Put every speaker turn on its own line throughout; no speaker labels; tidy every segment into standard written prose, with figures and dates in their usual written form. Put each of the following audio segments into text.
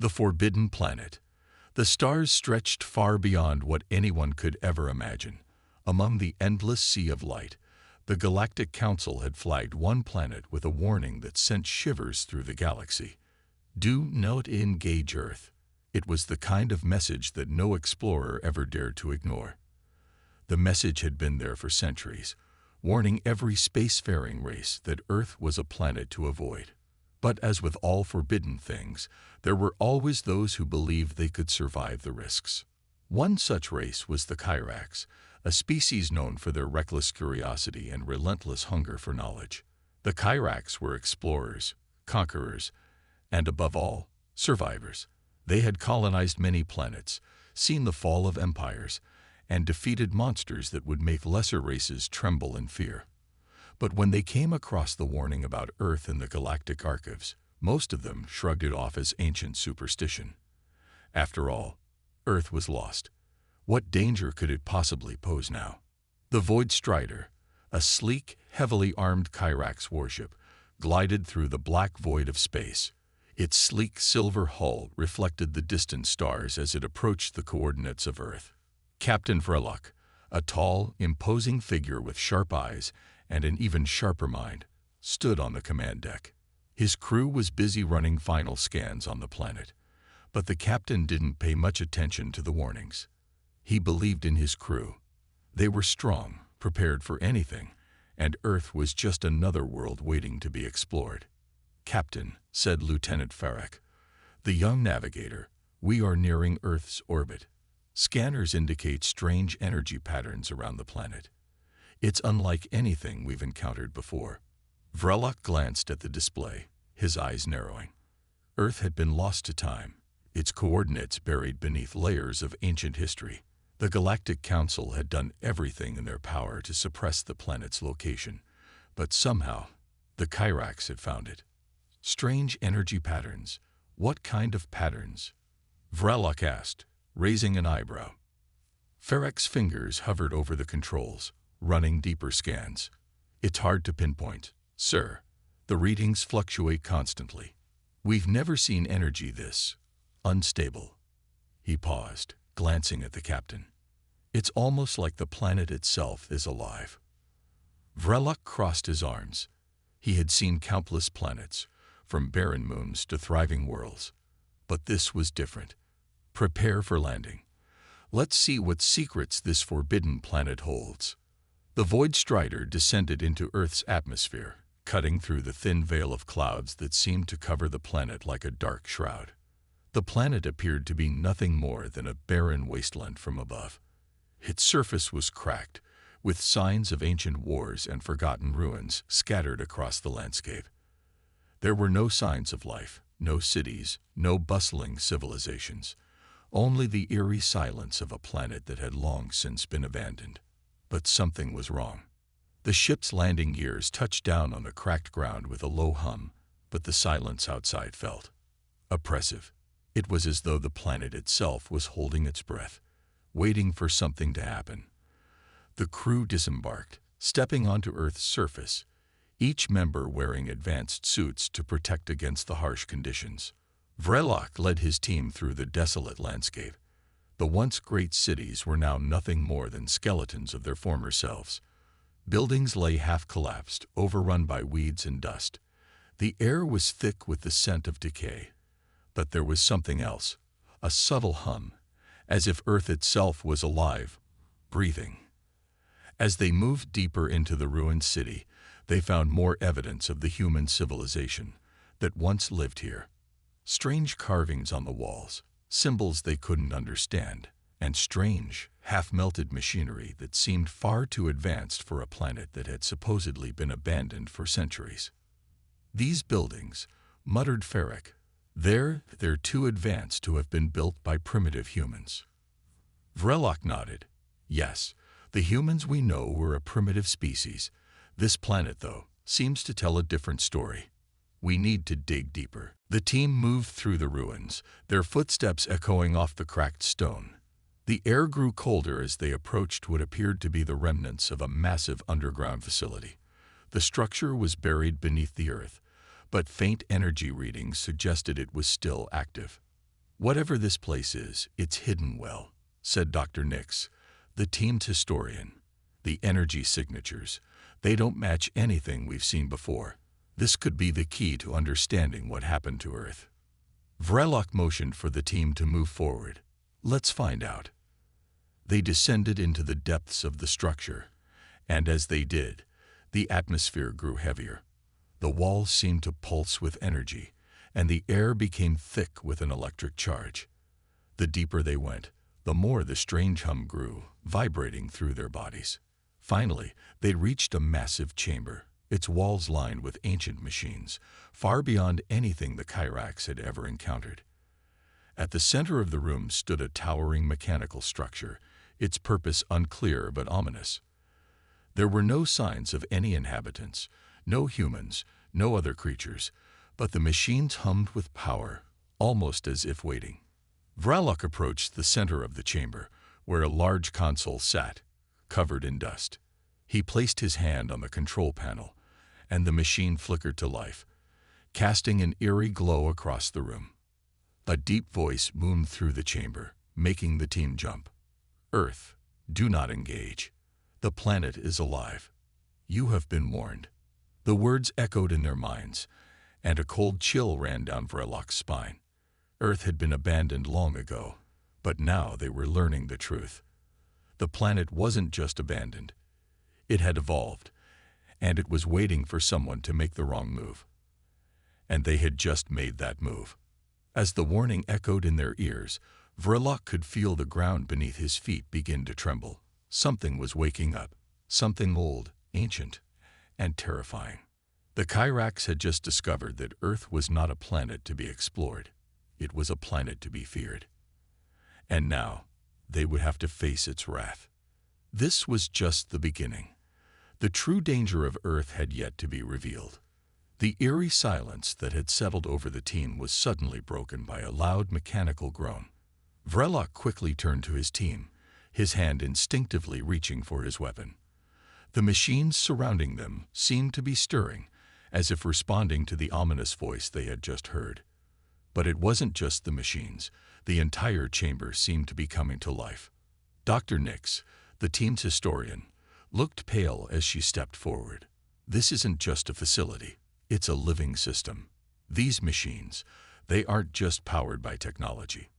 The Forbidden Planet. The stars stretched far beyond what anyone could ever imagine. Among the endless sea of light, the Galactic Council had flagged one planet with a warning that sent shivers through the galaxy. Do not engage Earth. It was the kind of message that no explorer ever dared to ignore. The message had been there for centuries, warning every spacefaring race that Earth was a planet to avoid. But as with all forbidden things, there were always those who believed they could survive the risks. One such race was the Kyrax, a species known for their reckless curiosity and relentless hunger for knowledge. The Kyrax were explorers, conquerors, and above all, survivors. They had colonized many planets, seen the fall of empires, and defeated monsters that would make lesser races tremble in fear. But when they came across the warning about Earth in the Galactic Archives, most of them shrugged it off as ancient superstition. After all, Earth was lost. What danger could it possibly pose now? The Void Strider, a sleek, heavily armed Kyrax warship, glided through the black void of space. Its sleek silver hull reflected the distant stars as it approached the coordinates of Earth. Captain Vrelok, a tall, imposing figure with sharp eyes and an even sharper mind, stood on the command deck. His crew was busy running final scans on the planet, but the captain didn't pay much attention to the warnings. He believed in his crew. They were strong, prepared for anything, and Earth was just another world waiting to be explored. "Captain," said Lieutenant Farrak, the young navigator, "we are nearing Earth's orbit. Scanners indicate strange energy patterns around the planet. It's unlike anything we've encountered before." Vrelok glanced at the display, his eyes narrowing. Earth had been lost to time, its coordinates buried beneath layers of ancient history. The Galactic Council had done everything in their power to suppress the planet's location, but somehow the Kyrax had found it. Strange energy patterns. What kind of patterns? Vrelok asked, raising an eyebrow. Farrak's fingers hovered over the controls, running deeper scans. "It's hard to pinpoint, sir. The readings fluctuate constantly. We've never seen energy this unstable." He paused, glancing at the captain. "It's almost like the planet itself is alive." Vrelok crossed his arms. He had seen countless planets, from barren moons to thriving worlds. But this was different. "Prepare for landing. Let's see what secrets this forbidden planet holds." The Void Strider descended into Earth's atmosphere, cutting through the thin veil of clouds that seemed to cover the planet like a dark shroud. The planet appeared to be nothing more than a barren wasteland from above. Its surface was cracked, with signs of ancient wars and forgotten ruins scattered across the landscape. There were no signs of life, no cities, no bustling civilizations, only the eerie silence of a planet that had long since been abandoned. But something was wrong. The ship's landing gears touched down on the cracked ground with a low hum, but the silence outside felt oppressive. It was as though the planet itself was holding its breath, waiting for something to happen. The crew disembarked, stepping onto Earth's surface, each member wearing advanced suits to protect against the harsh conditions. Vrelok led his team through the desolate landscape. The once great cities were now nothing more than skeletons of their former selves. Buildings lay half-collapsed, overrun by weeds and dust. The air was thick with the scent of decay. But there was something else, a subtle hum, as if Earth itself was alive, breathing. As they moved deeper into the ruined city, they found more evidence of the human civilization that once lived here. Strange carvings on the walls, symbols they couldn't understand, and strange, half-melted machinery that seemed far too advanced for a planet that had supposedly been abandoned for centuries. "These buildings," muttered Farrak, they're too advanced to have been built by primitive humans." Vrelok nodded. "Yes, the humans we know were a primitive species. This planet, though, seems to tell a different story. We need to dig deeper." The team moved through the ruins, their footsteps echoing off the cracked stone. The air grew colder as they approached what appeared to be the remnants of a massive underground facility. The structure was buried beneath the earth, but faint energy readings suggested it was still active. "Whatever this place is, it's hidden well," said Dr. Nix, the team's historian. "The energy signatures, they don't match anything we've seen before. This could be the key to understanding what happened to Earth." Vrelok motioned for the team to move forward. "Let's find out." They descended into the depths of the structure, and as they did, the atmosphere grew heavier. The walls seemed to pulse with energy, and the air became thick with an electric charge. The deeper they went, the more the strange hum grew, vibrating through their bodies. Finally, they reached a massive chamber, its walls lined with ancient machines, far beyond anything the Kyrax had ever encountered. At the center of the room stood a towering mechanical structure, its purpose unclear but ominous. There were no signs of any inhabitants, no humans, no other creatures, but the machines hummed with power, almost as if waiting. Vrelok approached the center of the chamber, where a large console sat, covered in dust. He placed his hand on the control panel, and the machine flickered to life, casting an eerie glow across the room. A deep voice boomed through the chamber, making the team jump. "Earth, do not engage. The planet is alive. You have been warned." The words echoed in their minds, and a cold chill ran down Vrelok's spine. Earth had been abandoned long ago, but now they were learning the truth. The planet wasn't just abandoned. It had evolved, and it was waiting for someone to make the wrong move. And they had just made that move. As the warning echoed in their ears, Vrelok could feel the ground beneath his feet begin to tremble. Something was waking up, something old, ancient, and terrifying. The Kyrax had just discovered that Earth was not a planet to be explored. It was a planet to be feared. And now, they would have to face its wrath. This was just the beginning. The true danger of Earth had yet to be revealed. The eerie silence that had settled over the team was suddenly broken by a loud mechanical groan. Vrelok quickly turned to his team, his hand instinctively reaching for his weapon. The machines surrounding them seemed to be stirring, as if responding to the ominous voice they had just heard. But it wasn't just the machines. The entire chamber seemed to be coming to life. Dr. Nix, the team's historian, looked pale as she stepped forward. "This isn't just a facility. It's a living system. These machines, they aren't just powered by technology.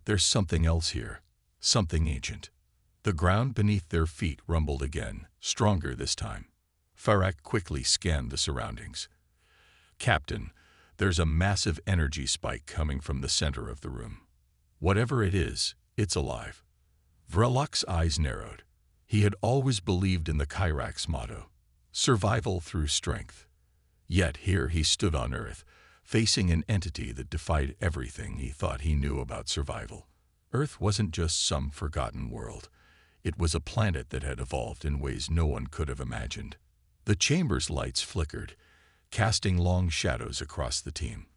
There's something else here, something ancient." The ground beneath their feet rumbled again, stronger this time. Farak quickly scanned the surroundings. "Captain, there's a massive energy spike coming from the center of the room. Whatever it is, it's alive." Vrelok's eyes narrowed. He had always believed in the Kyrax motto, survival through strength. Yet here he stood on Earth, facing an entity that defied everything he thought he knew about survival. Earth wasn't just some forgotten world. It was a planet that had evolved in ways no one could have imagined. The chamber's lights flickered, casting long shadows across the team.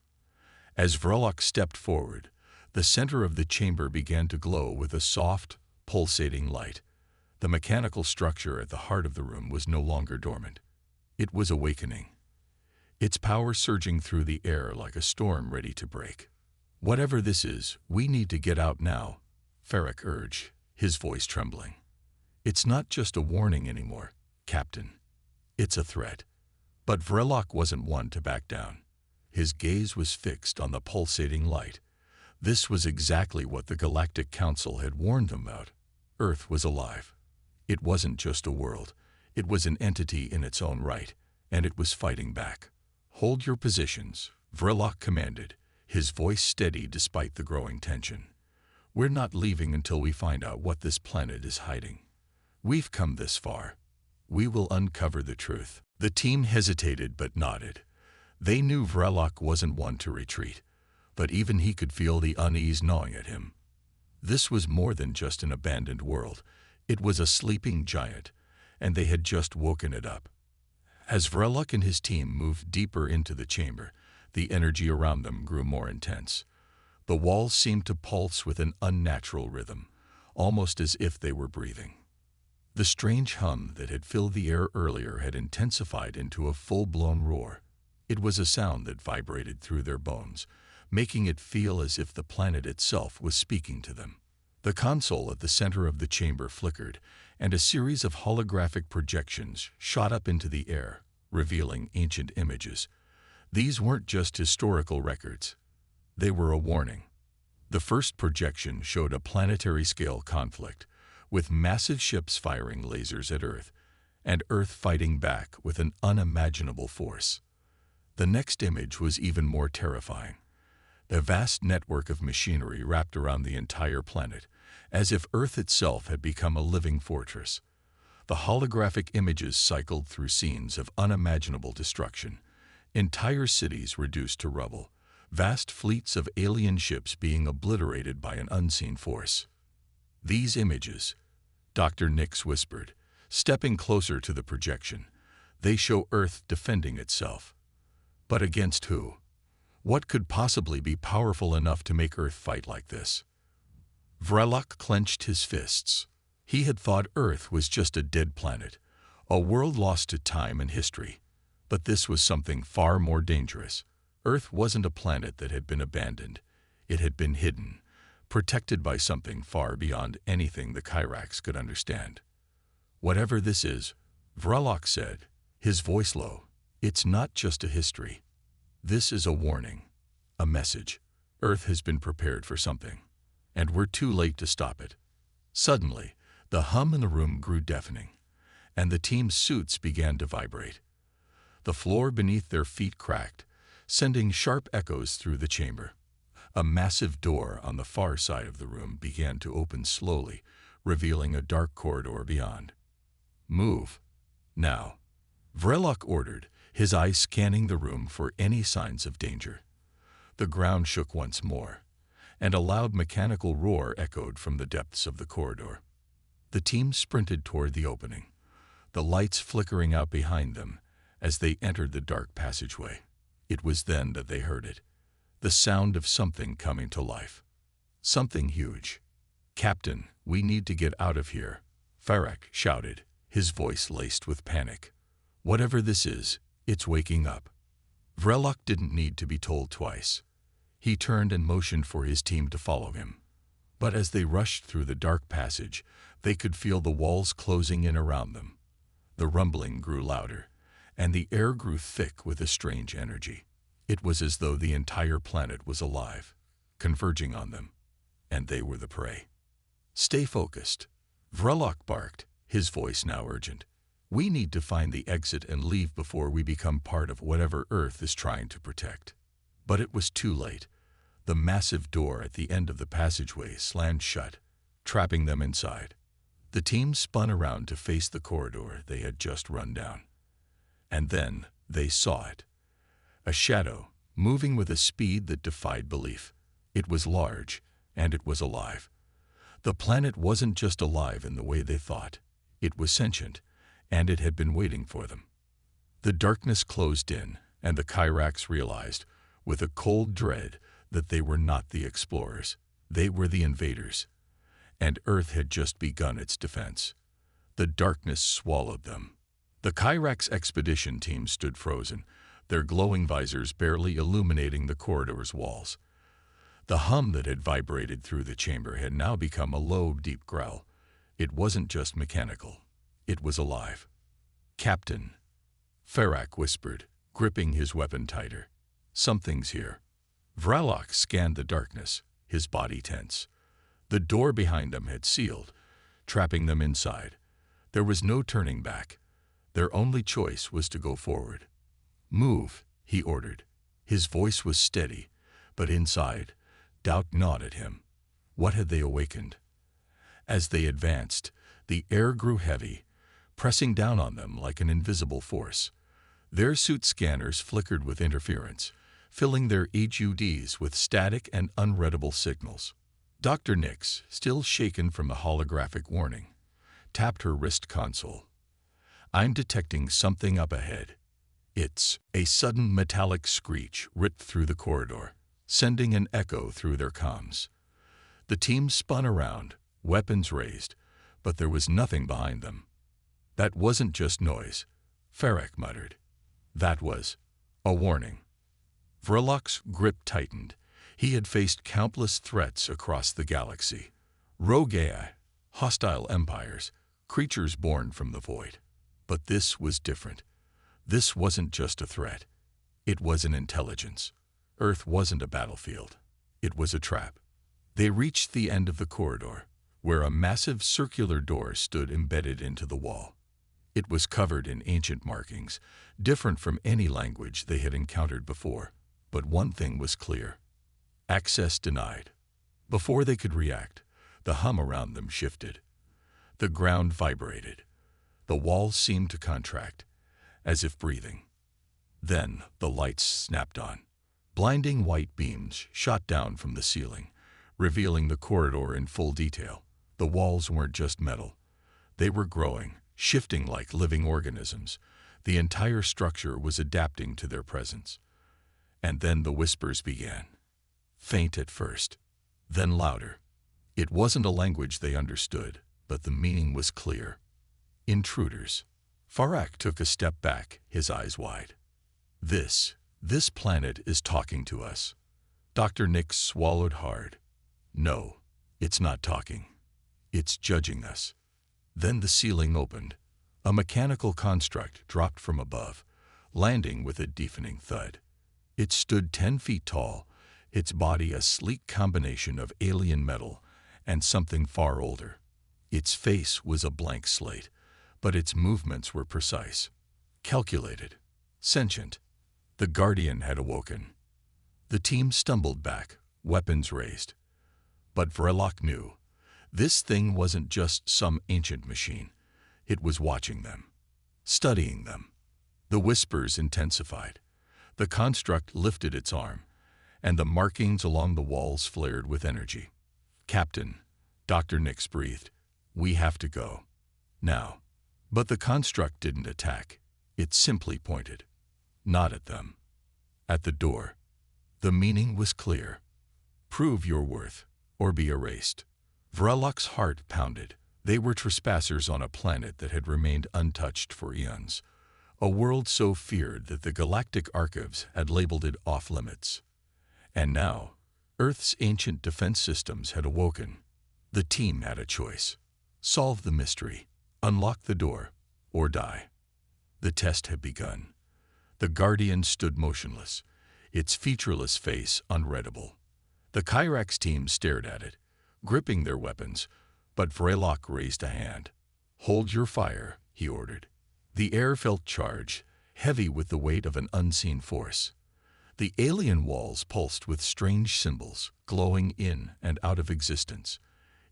As Vrelok stepped forward, the center of the chamber began to glow with a soft, pulsating light. The mechanical structure at the heart of the room was no longer dormant. It was awakening, its power surging through the air like a storm ready to break. "Whatever this is, we need to get out now," Farak urged, his voice trembling. "It's not just a warning anymore, Captain. It's a threat." But Vrelok wasn't one to back down. His gaze was fixed on the pulsating light. This was exactly what the Galactic Council had warned them about. Earth was alive. It wasn't just a world. It was an entity in its own right, and it was fighting back. "Hold your positions," Vrelok commanded, his voice steady despite the growing tension. "We're not leaving until we find out what this planet is hiding. We've come this far. We will uncover the truth." The team hesitated but nodded. They knew Vrelok wasn't one to retreat, but even he could feel the unease gnawing at him. This was more than just an abandoned world. It was a sleeping giant, and they had just woken it up. As Vrelok and his team moved deeper into the chamber, the energy around them grew more intense. The walls seemed to pulse with an unnatural rhythm, almost as if they were breathing. The strange hum that had filled the air earlier had intensified into a full-blown roar. It was a sound that vibrated through their bones, making it feel as if the planet itself was speaking to them. The console at the center of the chamber flickered, and a series of holographic projections shot up into the air, revealing ancient images. These weren't just historical records. They were a warning. The first projection showed a planetary-scale conflict, with massive ships firing lasers at Earth, and Earth fighting back with an unimaginable force. The next image was even more terrifying. A vast network of machinery wrapped around the entire planet, as if Earth itself had become a living fortress. The holographic images cycled through scenes of unimaginable destruction, entire cities reduced to rubble, vast fleets of alien ships being obliterated by an unseen force. These images, Dr. Nix whispered, stepping closer to the projection, they show Earth defending itself. But against who? What could possibly be powerful enough to make Earth fight like this? Vrelok clenched his fists. He had thought Earth was just a dead planet, a world lost to time and history. But this was something far more dangerous. Earth wasn't a planet that had been abandoned. It had been hidden, protected by something far beyond anything the Kyrax could understand. Whatever this is, Vrelok said, his voice low, it's not just a history. This is a warning, a message. Earth has been prepared for something, and we're too late to stop it. Suddenly, the hum in the room grew deafening, and the team's suits began to vibrate. The floor beneath their feet cracked, sending sharp echoes through the chamber. A massive door on the far side of the room began to open slowly, revealing a dark corridor beyond. Move. Now. Vrelok ordered, his eyes scanning the room for any signs of danger. The ground shook once more, and a loud mechanical roar echoed from the depths of the corridor. The team sprinted toward the opening, the lights flickering out behind them as they entered the dark passageway. It was then that they heard it, the sound of something coming to life. Something huge. "Captain, we need to get out of here," Farrak shouted, his voice laced with panic. "Whatever this is, it's waking up." Vrelok didn't need to be told twice. He turned and motioned for his team to follow him. But as they rushed through the dark passage, they could feel the walls closing in around them. The rumbling grew louder, and the air grew thick with a strange energy. It was as though the entire planet was alive, converging on them, and they were the prey. "Stay focused," Vrelok barked, his voice now urgent. "We need to find the exit and leave before we become part of whatever Earth is trying to protect." But it was too late. The massive door at the end of the passageway slammed shut, trapping them inside. The team spun around to face the corridor they had just run down. And then they saw it. A shadow, moving with a speed that defied belief. It was large, and it was alive. The planet wasn't just alive in the way they thought. It was sentient, and it had been waiting for them. The darkness closed in, and the Kyrax realized, with a cold dread, that they were not the explorers. They were the invaders. And Earth had just begun its defense. The darkness swallowed them. The Kyrax expedition team stood frozen, their glowing visors barely illuminating the corridor's walls. The hum that had vibrated through the chamber had now become a low, deep growl. It wasn't just mechanical. It was alive. "Captain," Farrak whispered, gripping his weapon tighter. "Something's here." Vrelok scanned the darkness, his body tense. The door behind them had sealed, trapping them inside. There was no turning back. Their only choice was to go forward. "Move," he ordered. His voice was steady, but inside, doubt gnawed at him. What had they awakened? As they advanced, the air grew heavy, pressing down on them like an invisible force. Their suit scanners flickered with interference, filling their HUDs with static and unreadable signals. Dr. Nix, still shaken from the holographic warning, tapped her wrist console. "I'm detecting something up ahead." It's a sudden metallic screech ripped through the corridor, sending an echo through their comms. The team spun around, weapons raised, but there was nothing behind them. "That wasn't just noise," Farrak muttered. "That was a warning." Vrelok's grip tightened, He had faced countless threats across the galaxy. Rogue AI, hostile empires, creatures born from the void. But this was different. This wasn't just a threat. It was an intelligence. Earth wasn't a battlefield. It was a trap. They reached the end of the corridor, where a massive circular door stood embedded into the wall. It was covered in ancient markings, different from any language they had encountered before. But one thing was clear. Access denied. Before they could react, the hum around them shifted. The ground vibrated. The walls seemed to contract, as if breathing. Then the lights snapped on. Blinding white beams shot down from the ceiling, revealing the corridor in full detail. The walls weren't just metal. They were growing, shifting like living organisms. The entire structure was adapting to their presence. And then the whispers began. Faint at first, then louder. It wasn't a language they understood, but the meaning was clear. Intruders. Farak took a step back, his eyes wide. This planet is talking to us. Dr. Nix swallowed hard. No, it's not talking. It's judging us. Then the ceiling opened. A mechanical construct dropped from above, landing with a deafening thud. It stood 10 feet tall, its body a sleek combination of alien metal and something far older. Its face was a blank slate, but its movements were precise, calculated, sentient. The Guardian had awoken. The team stumbled back, weapons raised. But Vrelok knew. This thing wasn't just some ancient machine. It was watching them, studying them. The whispers intensified. The construct lifted its arm, and the markings along the walls flared with energy. Captain, Dr. Nix breathed, we have to go. Now. But the construct didn't attack. It simply pointed. Not at them. At the door. The meaning was clear. Prove your worth, or be erased. Vrelok's heart pounded. They were trespassers on a planet that had remained untouched for eons. A world so feared that the Galactic archives had labeled it off-limits. And now, Earth's ancient defense systems had awoken. The team had a choice. Solve the mystery, unlock the door, or die. The test had begun. The Guardian stood motionless, its featureless face unreadable. The Kyrax team stared at it, gripping their weapons, but Vrelok raised a hand. Hold your fire, he ordered. The air felt charged, heavy with the weight of an unseen force. The alien walls pulsed with strange symbols, glowing in and out of existence.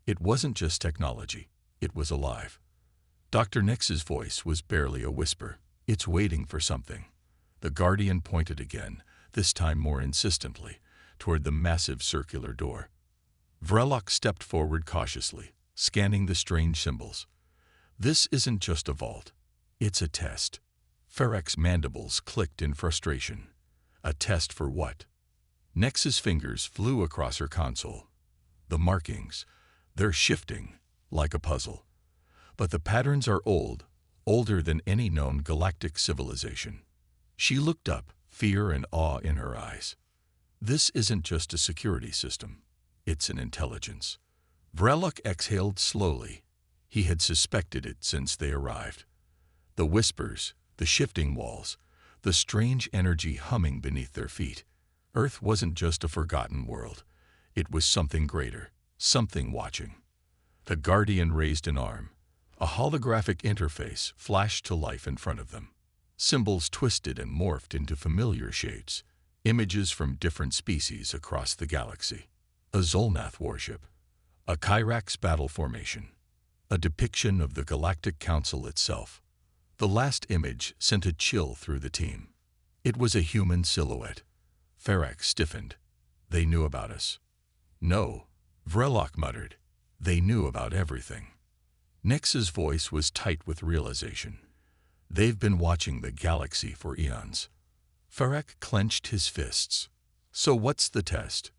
It wasn't just technology, it was alive. Dr. Nix's voice was barely a whisper. It's waiting for something. The Guardian pointed again, this time more insistently, toward the massive circular door. Vrelok stepped forward cautiously, scanning the strange symbols. This isn't just a vault. It's a test. Farak's mandibles clicked in frustration. A test for what? Nex's fingers flew across her console. The markings, they're shifting, like a puzzle. But the patterns are old, older than any known galactic civilization. She looked up, fear and awe in her eyes. This isn't just a security system. It's an intelligence. Vrelok exhaled slowly. He had suspected it since they arrived. The whispers, the shifting walls, the strange energy humming beneath their feet. Earth wasn't just a forgotten world. It was something greater, something watching. The Guardian raised an arm. A holographic interface flashed to life in front of them. Symbols twisted and morphed into familiar shapes, images from different species across the galaxy. A Zolnath warship, a Kyrax battle formation, a depiction of the Galactic Council itself. The last image sent a chill through the team. It was a human silhouette. Farak stiffened. They knew about us. No, Vrelok muttered. They knew about everything. Nex's voice was tight with realization. They've been watching the galaxy for eons. Farak clenched his fists. So what's the test?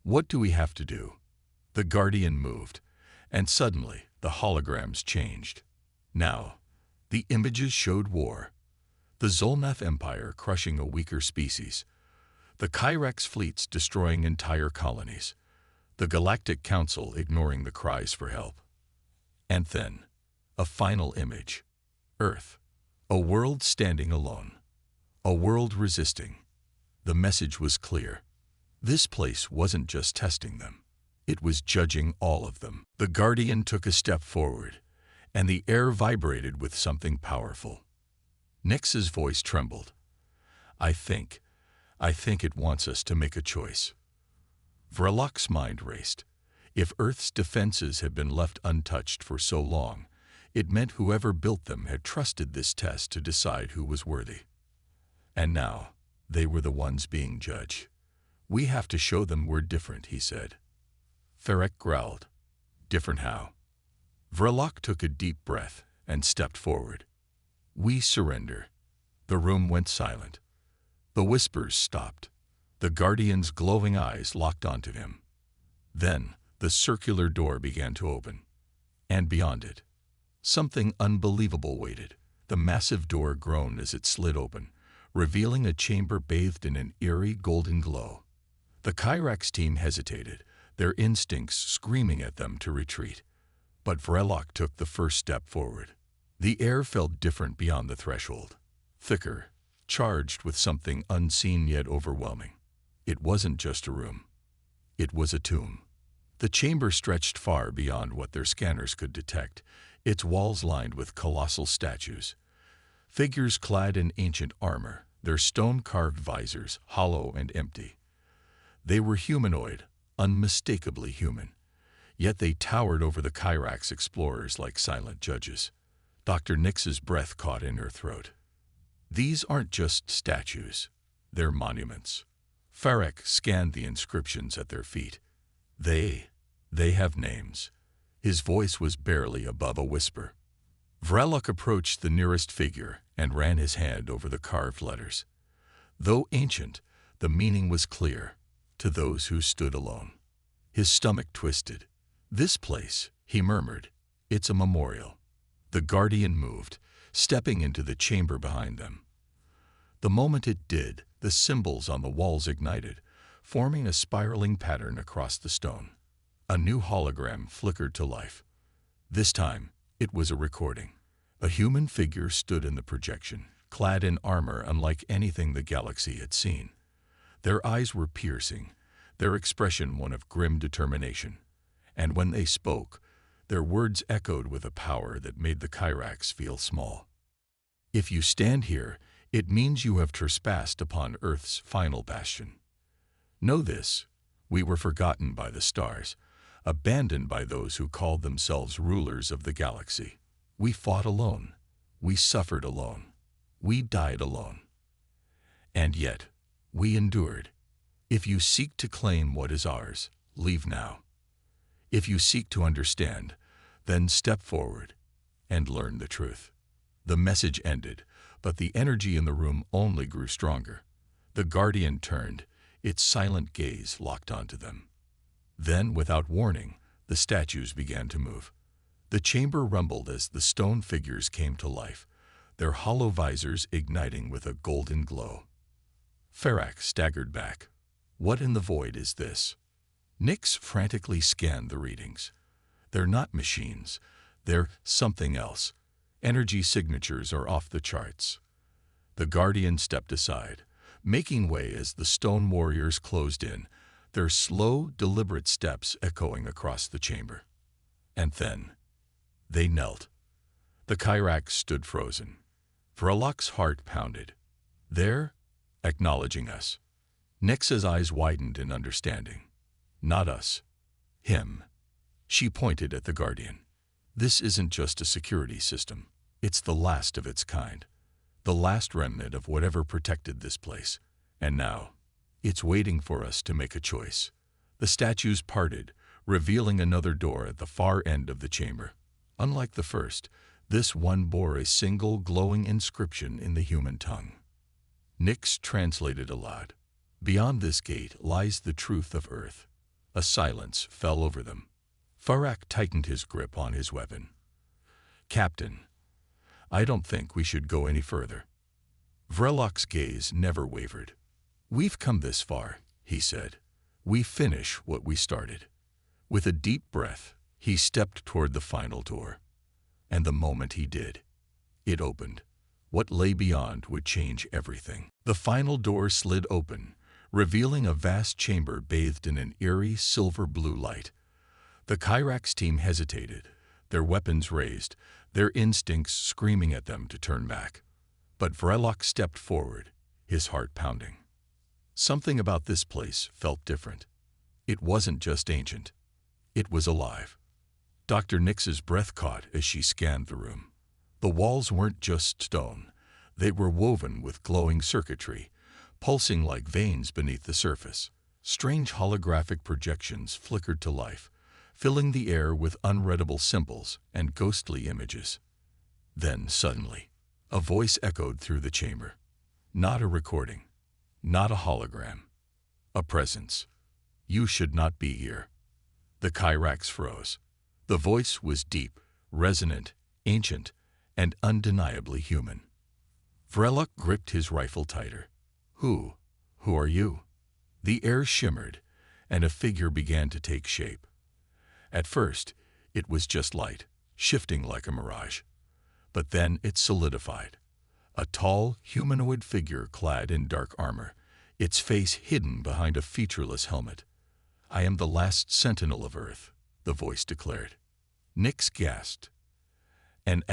What do we have to do? The Guardian moved, and suddenly the holograms changed. Now, the images showed war. The Zolnath Empire crushing a weaker species. the Kyrex fleets destroying entire colonies, the Galactic Council ignoring the cries for help. And then, a final image. Earth. A world standing alone. A world resisting. The message was clear. This place wasn't just testing them. It was judging all of them. The Guardian took a step forward, and the air vibrated with something powerful. Nyx's voice trembled. I think it wants us to make a choice. Vrelok's mind raced. If Earth's defenses had been left untouched for so long, it meant whoever built them had trusted this test to decide who was worthy. And now, they were the ones being judged. We have to show them we're different, he said. Ferrek growled. Different how? Vrelok took a deep breath and stepped forward. We surrender. The room went silent. The whispers stopped. The Guardian's glowing eyes locked onto him. Then, the circular door began to open. And beyond it, something unbelievable waited. The massive door groaned as it slid open, revealing a chamber bathed in an eerie golden glow. The Kyrex team hesitated, their instincts screaming at them to retreat. But Vrelok took the first step forward. The air felt different beyond the threshold. Thicker, charged with something unseen yet overwhelming. It wasn't just a room. It was a tomb. The chamber stretched far beyond what their scanners could detect, its walls lined with colossal statues. Figures clad in ancient armor, their stone-carved visors hollow and empty. They were humanoid, unmistakably human. Yet they towered over the Kyrex explorers like silent judges. Dr. Nyx's breath caught in her throat. These aren't just statues. They're monuments. Ferrek scanned the inscriptions at their feet. They have names. His voice was barely above a whisper. Vrelok approached the nearest figure and ran his hand over the carved letters. Though ancient, the meaning was clear to those who stood alone. His stomach twisted. This place, he murmured, it's a memorial. The Guardian moved, stepping into the chamber behind them. The moment it did, the symbols on the walls ignited, forming a spiraling pattern across the stone. A new hologram flickered to life. This time, it was a recording. A human figure stood in the projection, clad in armor unlike anything the galaxy had seen. Their eyes were piercing, their expression one of grim determination. And when they spoke, their words echoed with a power that made the Kyrex feel small. If you stand here, it means you have trespassed upon Earth's final bastion. Know this, we were forgotten by the stars, abandoned by those who called themselves rulers of the galaxy. We fought alone. We suffered alone. We died alone. And yet, we endured. If you seek to claim what is ours, leave now. If you seek to understand, then step forward and learn the truth. The message ended, but the energy in the room only grew stronger. The Guardian turned, its silent gaze locked onto them. Then, without warning, the statues began to move. The chamber rumbled as the stone figures came to life, their hollow visors igniting with a golden glow. Ferrek staggered back. What in the void is this? Nyx frantically scanned the readings. They're not machines. They're something else. Energy signatures are off the charts. The Guardian stepped aside, making way as the stone warriors closed in, their slow, deliberate steps echoing across the chamber. And then, they knelt. The Kyrex stood frozen. Vrelok's heart pounded. There, acknowledging us. Nyx's eyes widened in understanding. Not us. Him. She pointed at the Guardian. This isn't just a security system. It's the last of its kind. The last remnant of whatever protected this place. And now, it's waiting for us to make a choice. The statues parted, revealing another door at the far end of the chamber. Unlike the first, this one bore a single glowing inscription in the human tongue. Nyx translated aloud. Beyond this gate lies the truth of Earth. A silence fell over them. Ferrek tightened his grip on his weapon. Captain, I don't think we should go any further. Vrelok's gaze never wavered. "We've come this far," he said. "We finish what we started." With a deep breath, he stepped toward the final door. And the moment he did, it opened. What lay beyond would change everything. The final door slid open, revealing a vast chamber bathed in an eerie silver-blue light. The Kyrax team hesitated, their weapons raised, their instincts screaming at them to turn back. But Vrelok stepped forward, his heart pounding. Something about this place felt different. It wasn't just ancient. It was alive. Dr. Nix's breath caught as she scanned the room. The walls weren't just stone. They were woven with glowing circuitry, pulsing like veins beneath the surface. Strange holographic projections flickered to life, filling the air with unreadable symbols and ghostly images. Then, suddenly, a voice echoed through the chamber. Not a recording, not a hologram. A presence. "You should not be here." The Kyrax froze. The voice was deep, resonant, ancient, and undeniably human. Vrelok gripped his rifle tighter. Who are you?" The air shimmered, and a figure began to take shape. At first, it was just light, shifting like a mirage. But then it solidified. A tall, humanoid figure clad in dark armor, its face hidden behind a featureless helmet. "I am the last sentinel of Earth," the voice declared. Nix gasped. And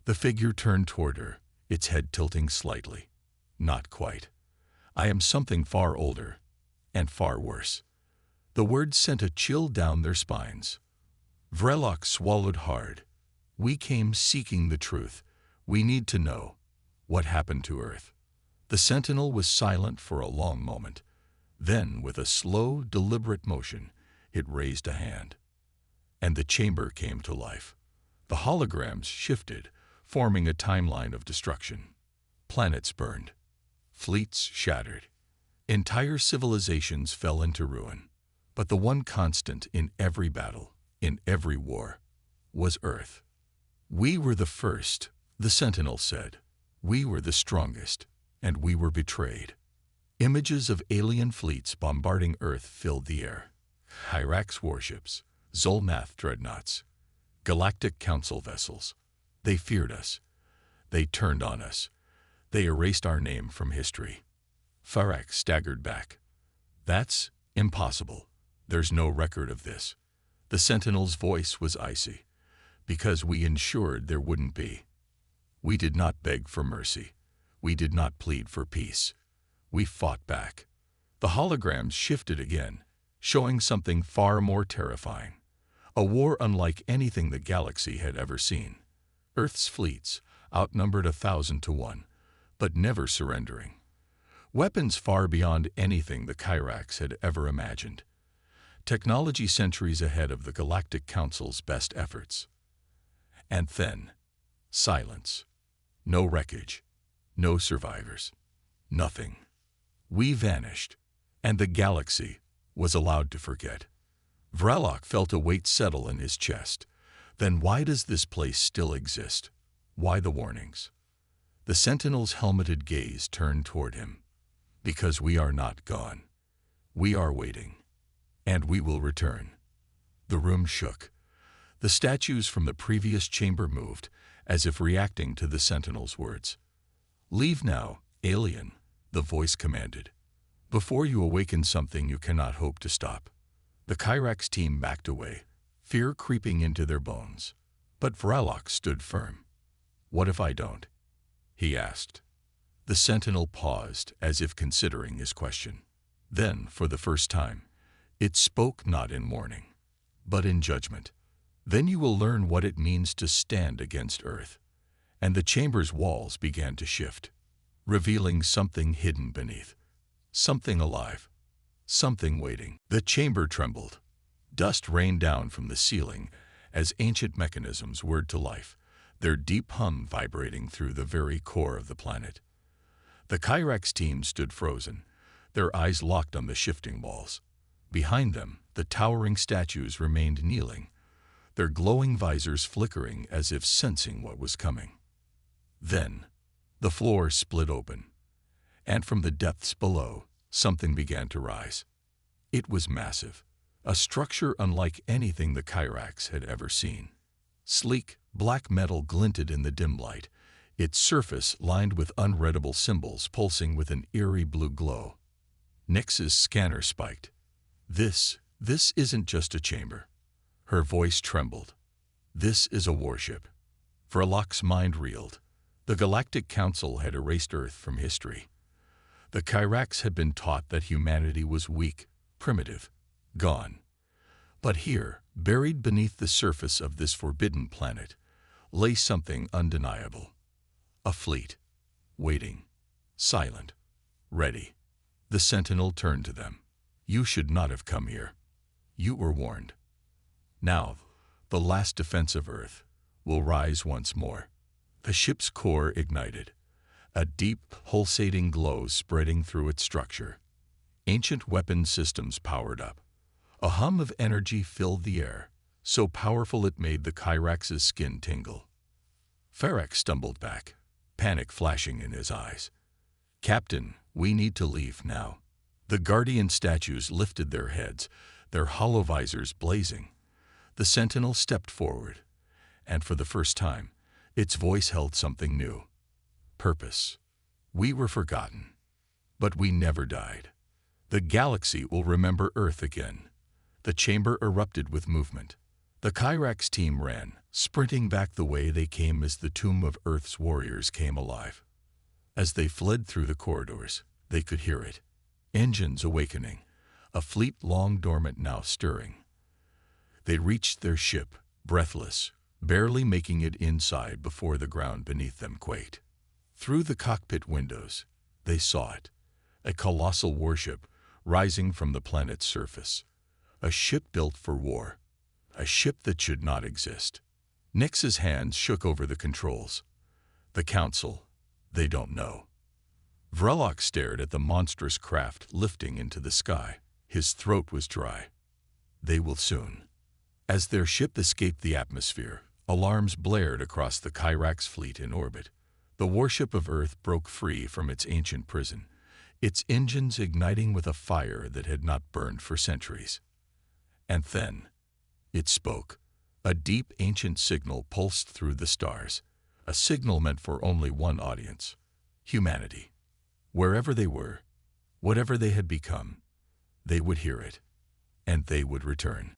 the figure turned toward her, its head tilting slightly. "Not quite. I am something far older, and far worse." The words sent a chill down their spines. Vrelok swallowed hard. "We came seeking the truth. We need to know what happened to Earth." The sentinel was silent for a long moment. Then, with a slow, deliberate motion, it raised a hand. And the chamber came to life. The holograms shifted, forming a timeline of destruction. Planets burned. Fleets shattered. Entire civilizations fell into ruin. But the one constant in every battle, in every war, was Earth. "We were the first," the sentinel said. "We were the strongest, and we were betrayed." Images of alien fleets bombarding Earth filled the air. Kyrax warships, Zolmath dreadnoughts, Galactic Council vessels. They feared us. They turned on us. They erased our name from history. Farak staggered back. "That's impossible. There's no record of this." The sentinel's voice was icy. "Because we ensured there wouldn't be. We did not beg for mercy. We did not plead for peace. We fought back." The holograms shifted again, showing something far more terrifying. A war unlike anything the galaxy had ever seen. Earth's fleets, outnumbered 1,000 to 1, but never surrendering. Weapons far beyond anything the Kyrax had ever imagined. Technology centuries ahead of the Galactic Council's best efforts. And then, silence. No wreckage. No survivors. Nothing. We vanished, and the galaxy was allowed to forget. Vrelok felt a weight settle in his chest. Then why does this place still exist? Why the warnings? The sentinel's helmeted gaze turned toward him. "Because we are not gone. We are waiting. And we will return." The room shook. The statues from the previous chamber moved, as if reacting to the sentinel's words. "Leave now, alien," the voice commanded, "before you awaken something you cannot hope to stop." The Kyrax team backed away, fear creeping into their bones. But Vrelok stood firm. "What if I don't?" he asked. The sentinel paused, as if considering his question. Then, for the first time, it spoke not in warning, but in judgment. "Then you will learn what it means to stand against Earth." And the chamber's walls began to shift, revealing something hidden beneath. Something alive. Something waiting. The chamber trembled. Dust rained down from the ceiling as ancient mechanisms whirred to life, their deep hum vibrating through the very core of the planet. The Kyrax team stood frozen, their eyes locked on the shifting walls. Behind them, the towering statues remained kneeling, their glowing visors flickering as if sensing what was coming. Then, the floor split open, And from the depths below, something began to rise. It was massive, a structure unlike anything the Kyrax had ever seen. Sleek, black metal glinted in the dim light, its surface lined with unreadable symbols pulsing with an eerie blue glow. Nyx's scanner spiked. This isn't just a chamber. Her voice trembled. This is a warship. Verloc's mind reeled. The Galactic Council had erased Earth from history. The Kyrax had been taught that humanity was weak, primitive, gone. But here, buried beneath the surface of this forbidden planet, lay something undeniable. A fleet, waiting, silent, ready. The Sentinel turned to them. You should not have come here. You were warned. Now, the last defense of Earth will rise once more. The ship's core ignited, a deep, pulsating glow spreading through its structure. Ancient weapon systems powered up. A hum of energy filled the air, so powerful it made the Kyrax's skin tingle. Ferrex stumbled back, panic flashing in his eyes. Captain, we need to leave now. The Guardian statues lifted their heads, their hollow visors blazing. The Sentinel stepped forward, and for the first time, its voice held something new. Purpose. We were forgotten, but we never died. The galaxy will remember Earth again. The chamber erupted with movement. The Kyrax team ran, sprinting back the way they came as the tomb of Earth's warriors came alive. As they fled through the corridors, they could hear it. Engines awakening, a fleet long dormant now stirring. They reached their ship, breathless, barely making it inside before the ground beneath them quaked. Through the cockpit windows, they saw it, a colossal warship rising from the planet's surface. A ship built for war, a ship that should not exist. Nyx's hands shook over the controls. The Council, they don't know. Verloc stared at the monstrous craft lifting into the sky. His throat was dry. They will soon. As their ship escaped the atmosphere, alarms blared across the Kyrax fleet in orbit. The warship of Earth broke free from its ancient prison, its engines igniting with a fire that had not burned for centuries. And then, it spoke. A deep, ancient signal pulsed through the stars, a signal meant for only one audience: humanity. Wherever they were, whatever they had become, they would hear it, and they would return.